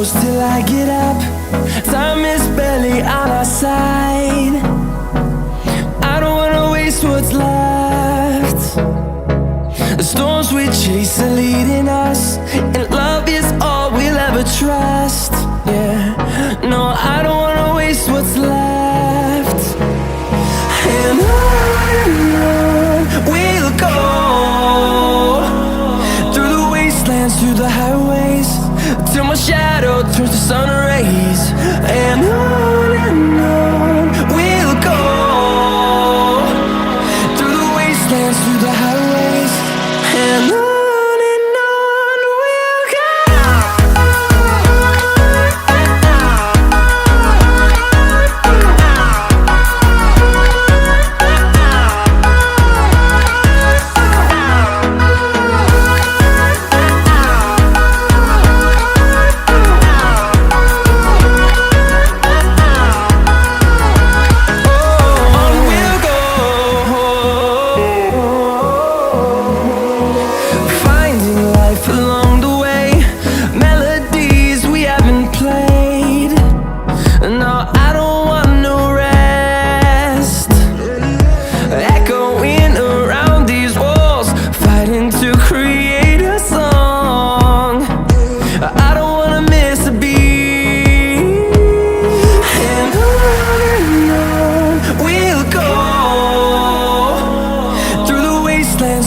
close till I get up. Time is barely on our side. I don't wanna waste what's left. The storms we chase are leading us, and love is all we'll ever trust. Yeah, no, I don't wanna waste what's left. And on we'll go, through the wastelands, through the highways, till my shadow turns to sun rays. And on we'll go, through the wastelands, through the highways, and on we'll go.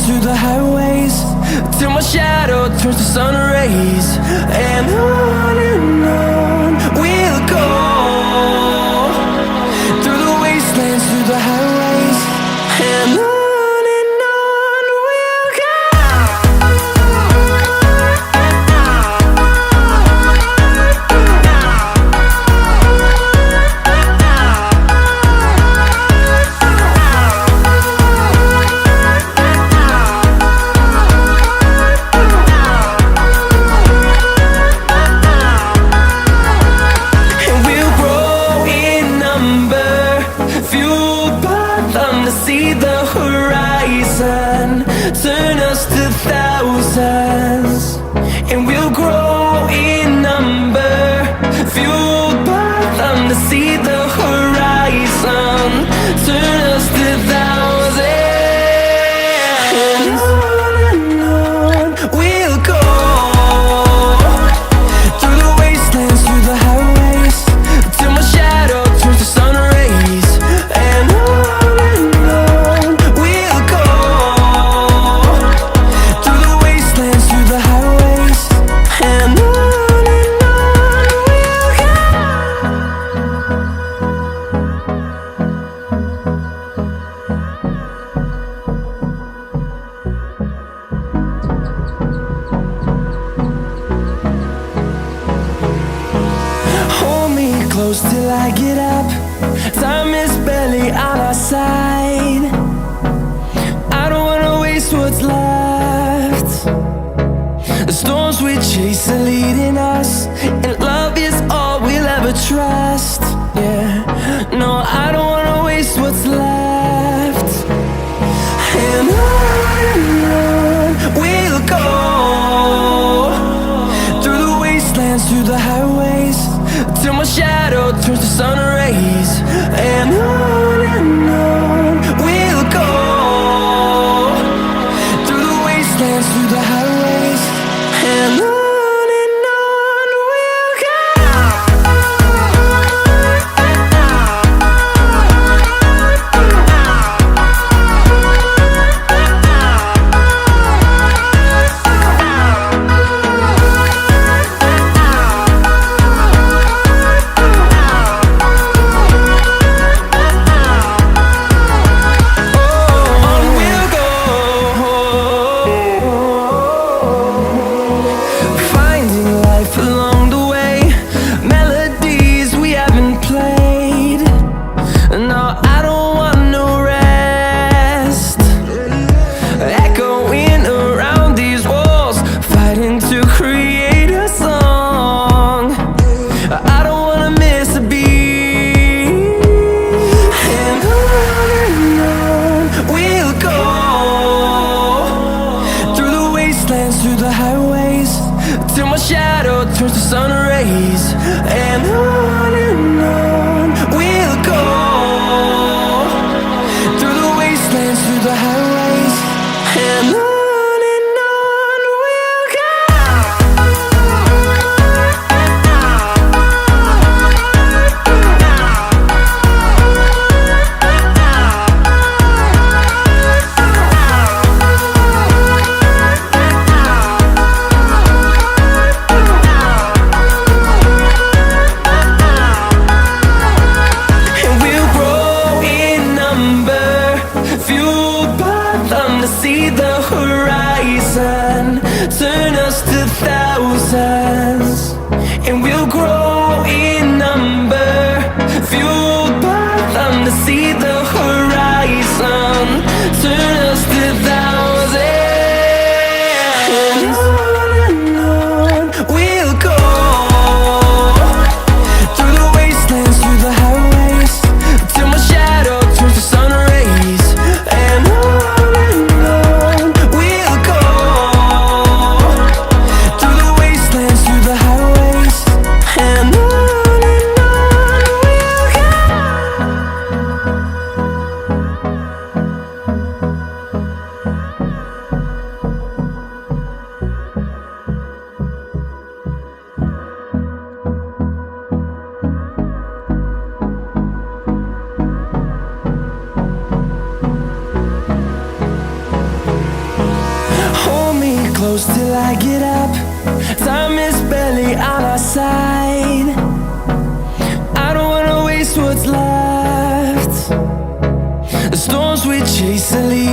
Through the highways, till my shadow turns to sun rays. And on we'll go, through the wastelands, through the highways, and on we'll go. See the horizon, turn us to thousands, and we'll grow in number, fueled by them. To see the horizon, turn us to thousands, and on we'll go, through the wastelands, through the highways, till my shadow turns to sun rays. And close till I get up. Time is barely on our side. I don't wanna waste what's left. The storms we chase are leading us, and love is all we'll ever trust. Yeah, no, I don't wanna waste what's left. And on we'll go, through the wastelands, through the highways, till my shadow turns to sun rays. And on we'll go, through the wastelands, through the highways, and on we'll go. I get up. Time is barely on our side. I don't wanna waste what's left. The storms we chase are leaving.